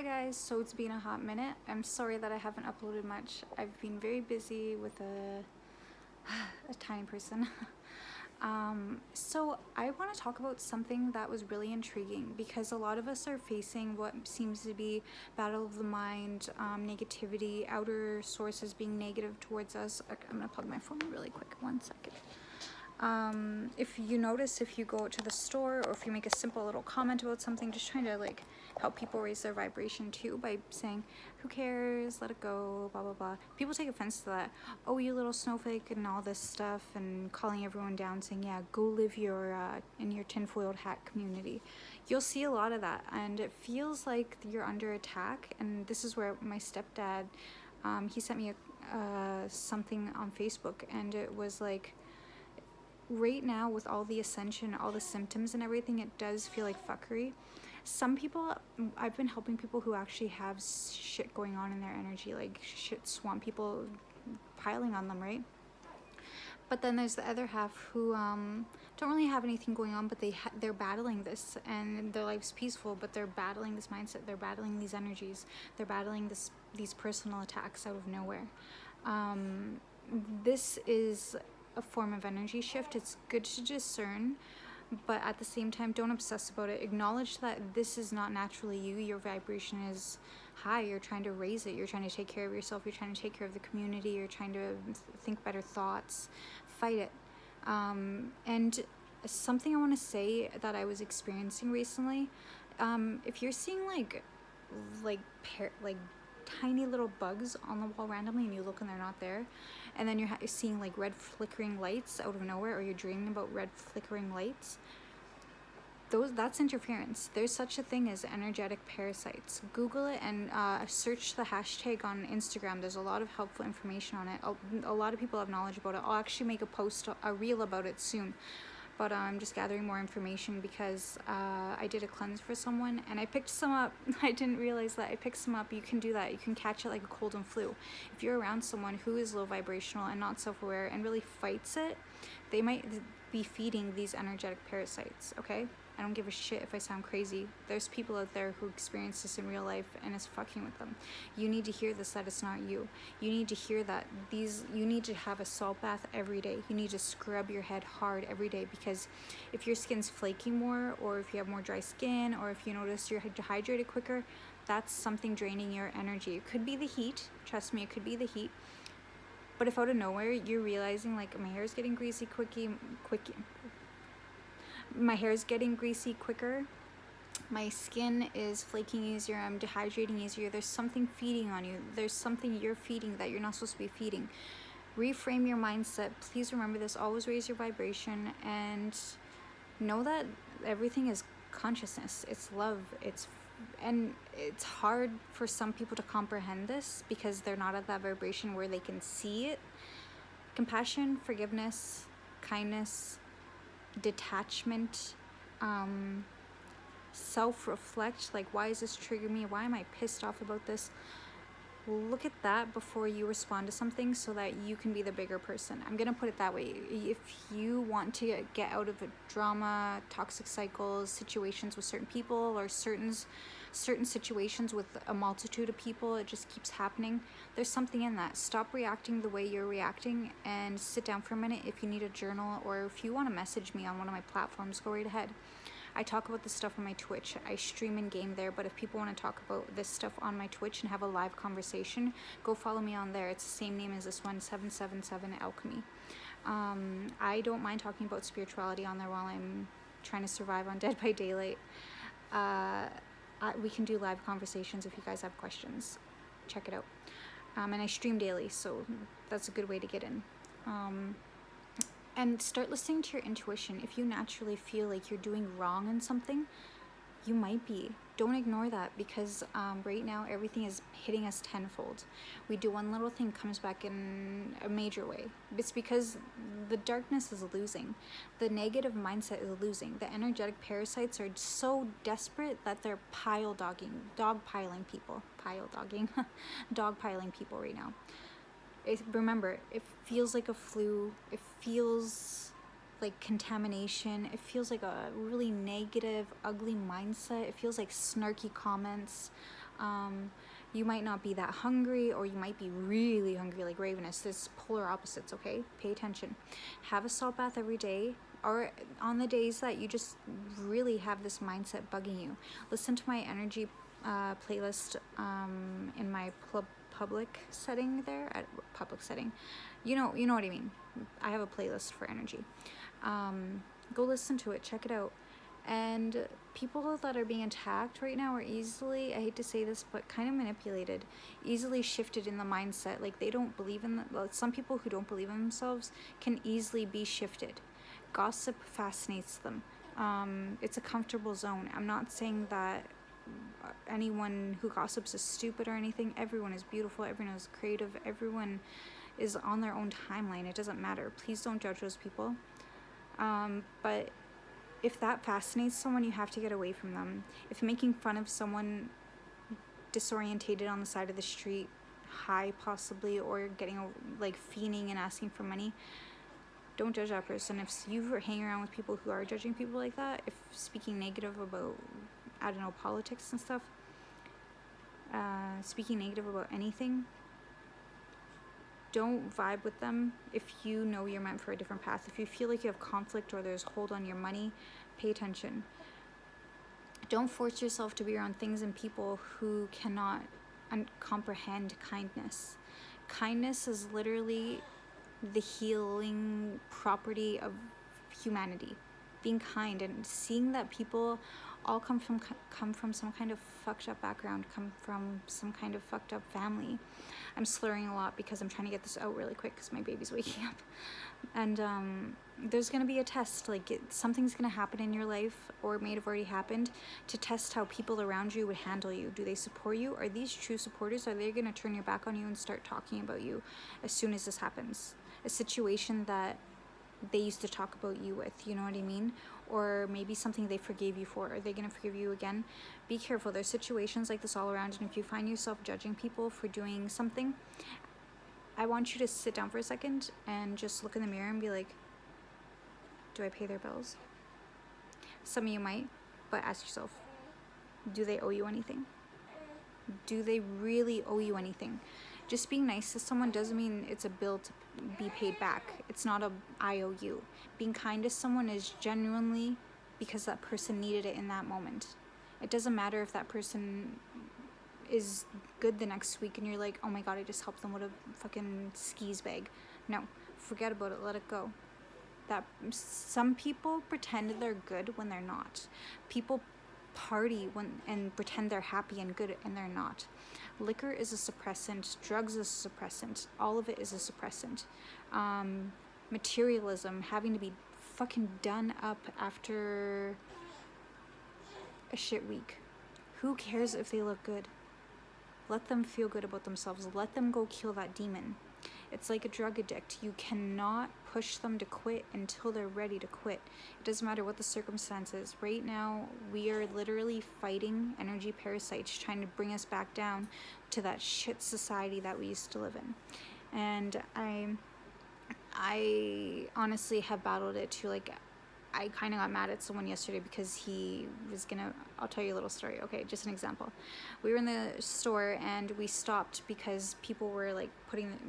Hi guys, so it's been a hot minute. I'm sorry that I haven't uploaded much. I've been very busy with a tiny person. So I want to talk about something that was really intriguing because a lot of us are facing what seems to be battle of the mind, negativity, outer sources being negative towards us. Okay, I'm gonna plug my phone really quick, 1 second. If you notice, if you go out to the store or if you make a simple little comment about something, just trying to like help people raise their vibration too by saying, who cares, let it go, blah blah blah. People take offense to that. Oh, you little snowflake and all this stuff, and calling everyone down, saying, yeah, go live your in your tinfoiled hat community. You'll see a lot of that, and it feels like you're under attack. And this is where my stepdad, he sent me something on Facebook, and it was like, right now with all the ascension, all the symptoms and everything, it does feel like fuckery. Some people, I've been helping people who actually have shit going on in their energy, like shit swamp, people piling on them, right? But then there's the other half who don't really have anything going on, but they're battling this, and their life's peaceful, but they're battling this mindset, they're battling these energies, they're battling these personal attacks out of nowhere. This is a form of energy shift. It's good to discern, but at the same time, don't obsess about it. Acknowledge that this is not naturally you. Your vibration is high. You're trying to raise it. You're trying to take care of yourself. You're trying to take care of the community. You're trying to think better thoughts. Fight it. And something I want to say that I was experiencing recently, if you're seeing like tiny little bugs on the wall randomly and you look and they're not there, and then you're seeing like red flickering lights out of nowhere, or you're dreaming about red flickering lights, that's interference. There's such a thing as energetic parasites. Google it and search the hashtag on Instagram. There's a lot of helpful information on it. A lot of people have knowledge about it. I'll actually make a reel about it soon, but I'm just gathering more information because I did a cleanse for someone and I picked some up. I didn't realize that I picked some up. You can do that. You can catch it like a cold and flu. If you're around someone who is low vibrational and not self-aware and really fights it, they might be feeding these energetic parasites, okay? I don't give a shit if I sound crazy. There's people out there who experience this in real life and it's fucking with them. You need to hear this, that it's not you. You need to hear that you need to have a salt bath every day. You need to scrub your head hard every day, because if your skin's flaking more, or if you have more dry skin, or if you notice you're dehydrated quicker, that's something draining your energy. It could be the heat. Trust me, it could be the heat. But if out of nowhere you're realizing like my hair is getting greasy my hair is getting greasy quicker, my skin is flaking easier, I'm dehydrating easier, there's something feeding on you, there's something you're feeding that you're not supposed to be feeding. Reframe your mindset. Please remember this. Always raise your vibration and know that everything is consciousness. It's love. And it's hard for some people to comprehend this because they're not at that vibration where they can see it. Compassion, forgiveness, kindness, detachment, self-reflect, like, why is this triggering me? Why am I pissed off about this? Look at that before you respond to something so that you can be the bigger person. I'm gonna put it that way. If you want to get out of a drama, toxic cycles, situations with certain people, or certain situations with a multitude of people, it just keeps happening, there's something in that. Stop reacting the way you're reacting and sit down for a minute. If you need a journal, or if you want to message me on one of my platforms, go right ahead. I talk about this stuff on my Twitch. I stream and game there, but if people want to talk about this stuff on my Twitch and have a live conversation, go follow me on there. It's the same name as this one, 777 Alchemy. I don't mind talking about spirituality on there while I'm trying to survive on Dead by Daylight. We can do live conversations if you guys have questions. Check it out. And I stream daily, so that's a good way to get in. And start listening to your intuition. If you naturally feel like you're doing wrong in something, you might be. Don't ignore that, because right now everything is hitting us tenfold. We do one little thing, comes back in a major way. It's because the darkness is losing. The negative mindset is losing. The energetic parasites are so desperate that they're dogpiling people right now. Remember, it feels like a flu. It feels like contamination. It feels like a really negative, ugly mindset. It feels like snarky comments. You might not be that hungry, or you might be really hungry like Ravenous. There's polar opposites, okay? Pay attention. Have a salt bath every day, or on the days that you just really have this mindset bugging you. Listen to my energy playlist in my public setting there, at public setting. You know what I mean. I have a playlist for energy. Go listen to it, check it out. And people that are being attacked right now are easily, I hate to say this, but kind of manipulated, easily shifted in the mindset. Like, they don't believe in some people who don't believe in themselves can easily be shifted. Gossip fascinates them. It's a comfortable zone. I'm not saying that anyone who gossips is stupid or anything. Everyone is beautiful, everyone is creative, everyone is on their own timeline. It doesn't matter. Please don't judge those people. But if that fascinates someone, you have to get away from them. If making fun of someone disorientated on the side of the street, high possibly, or getting like fiending and asking for money, don't judge that person. If you hang around with people who are judging people like that, if speaking negative about, I don't know, politics and stuff, speaking negative about anything, don't vibe with them. If you know you're meant for a different path, if you feel like you have conflict or there's hold on your money, pay attention. Don't force yourself to be around things and people who cannot comprehend kindness. Kindness is literally the healing property of humanity. Being kind and seeing that people all come from some kind of fucked up background, come from some kind of fucked up family. I'm slurring a lot because I'm trying to get this out really quick because my baby's waking up. And there's going to be a test, like something's going to happen in your life, or it may have already happened, to test how people around you would handle you. Do they support you? Are these true supporters? Are they going to turn your back on you and start talking about you as soon as this happens? A situation that they used to talk about you with, you know what I mean? Or maybe something they forgave you for. Are they going to forgive you again? Be careful. There's situations like this all around, and if you find yourself judging people for doing something, I want you to sit down for a second and just look in the mirror and be like, do I pay their bills? Some of you might, but ask yourself, do they owe you anything? Do they really owe you anything? Just being nice to someone doesn't mean it's a bill to be paid back. It's not a IOU. Being kind to someone is genuinely because that person needed it in that moment. It doesn't matter if that person is good the next week and you're like, oh my god, I just helped them with a fucking skis bag. No, forget about it, let it go. That some people pretend they're good when they're not. People party and pretend they're happy and good, and they're not. Liquor is a suppressant, drugs is a suppressant, all of it is a suppressant. Materialism, having to be fucking done up after a shit week. Who cares if they look good? Let them feel good about themselves. Let them go kill that demon. It's like a drug addict. You cannot push them to quit until they're ready to quit. It doesn't matter what the circumstances. Right now, we are literally fighting energy parasites trying to bring us back down to that shit society that we used to live in. And I honestly have battled it too. Like, I kind of got mad at someone yesterday because he was gonna, I'll tell you a little story. Okay, just an example. We were in the store and we stopped because people were like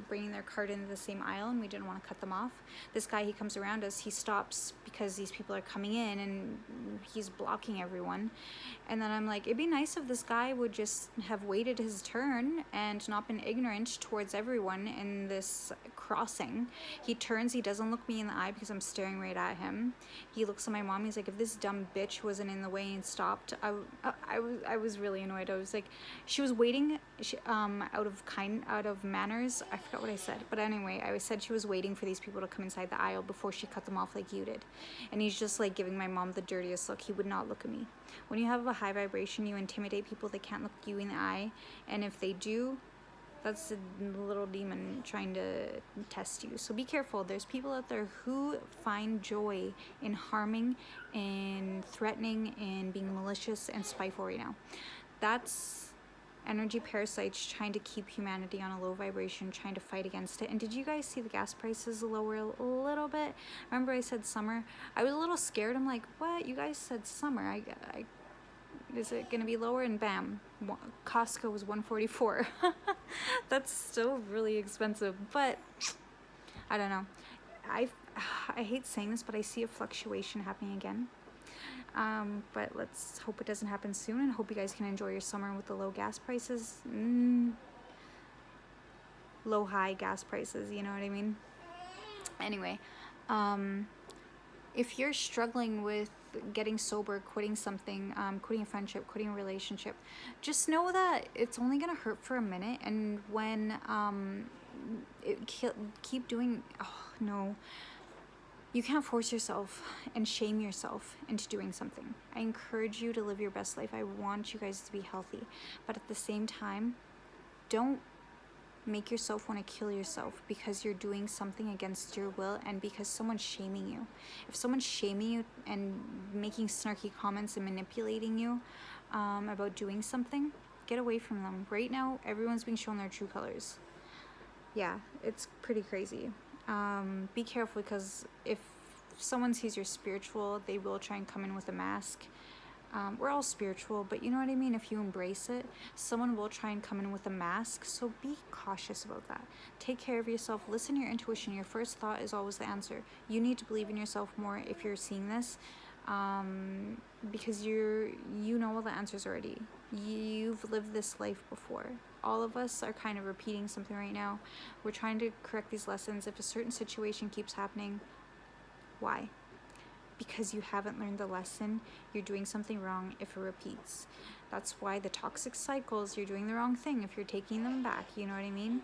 bringing their cart into the same aisle and we didn't want to cut them off. This guy, he comes around us, he stops because these people are coming in and he's blocking everyone. And then I'm like, it'd be nice if this guy would just have waited his turn and not been ignorant towards everyone in this crossing. He turns, he doesn't look me in the eye because I'm staring right at him. He looks at my mom, he's like, if this dumb bitch wasn't in the way and stopped, I was really annoyed. I was like, she was waiting, out of manners, I forgot what I said, but anyway, I said she was waiting for these people to come inside the aisle before she cut them off like you did. And he's just like giving my mom the dirtiest look. He would not look at me. When you have a high vibration, you intimidate people. They can't look you in the eye, and if they do, that's a little demon trying to test you. So be careful. There's people out there who find joy in harming, in threatening, in being malicious and spiteful right now. That's energy parasites trying to keep humanity on a low vibration, trying to fight against it. And did you guys see the gas prices lower a little bit? Remember I said summer? I was a little scared. I'm like, what? You guys said summer. is it gonna be lower? And bam, Costco was $144. That's still really expensive, but I don't know. I hate saying this, but I see a fluctuation happening again. But let's hope it doesn't happen soon, and hope you guys can enjoy your summer with the low gas prices. Low high gas prices, you know what I mean? Anyway, if you're struggling with getting sober, quitting something, quitting a friendship, quitting a relationship, just know that it's only gonna hurt for a minute, and when keep doing, oh no, you can't force yourself and shame yourself into doing something. I encourage you to live your best life. I want you guys to be healthy, but at the same time, don't make yourself want to kill yourself because you're doing something against your will and because someone's shaming you. If someone's shaming you and making snarky comments and manipulating you about doing something, get away from them. Right now, everyone's being shown their true colors. Yeah, it's pretty crazy. Be careful, because if someone sees you're spiritual, they will try and come in with a mask. We're all spiritual, but you know what I mean? If you embrace it, someone will try and come in with a mask, so be cautious about that. Take care of yourself, listen to your intuition. Your first thought is always the answer. You need to believe in yourself more if you're seeing this, because you know all the answers already. You've lived this life before. All of us are kind of repeating something right now. We're trying to correct these lessons. If a certain situation keeps happening, why? Because you haven't learned the lesson. You're doing something wrong if it repeats. That's why the toxic cycles, you're doing the wrong thing if you're taking them back, you know what I mean?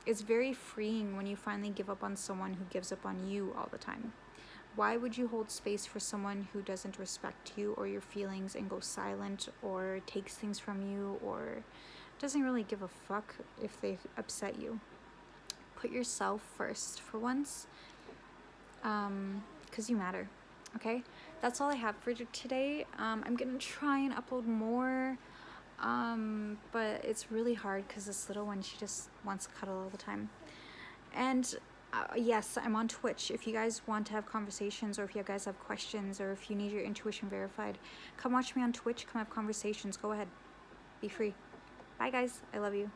It's very freeing when you finally give up on someone who gives up on you all the time. Why would you hold space for someone who doesn't respect you or your feelings and goes silent or takes things from you or doesn't really give a fuck if they upset you? Put yourself first for once, because you matter, okay? That's all I have for today. I'm gonna try and upload more, but it's really hard because this little one, she just wants to cuddle all the time. And yes, I'm on Twitch. If you guys want to have conversations, or if you guys have questions, or if you need your intuition verified, come watch me on Twitch, come have conversations. Go ahead, be free. Bye guys, I love you.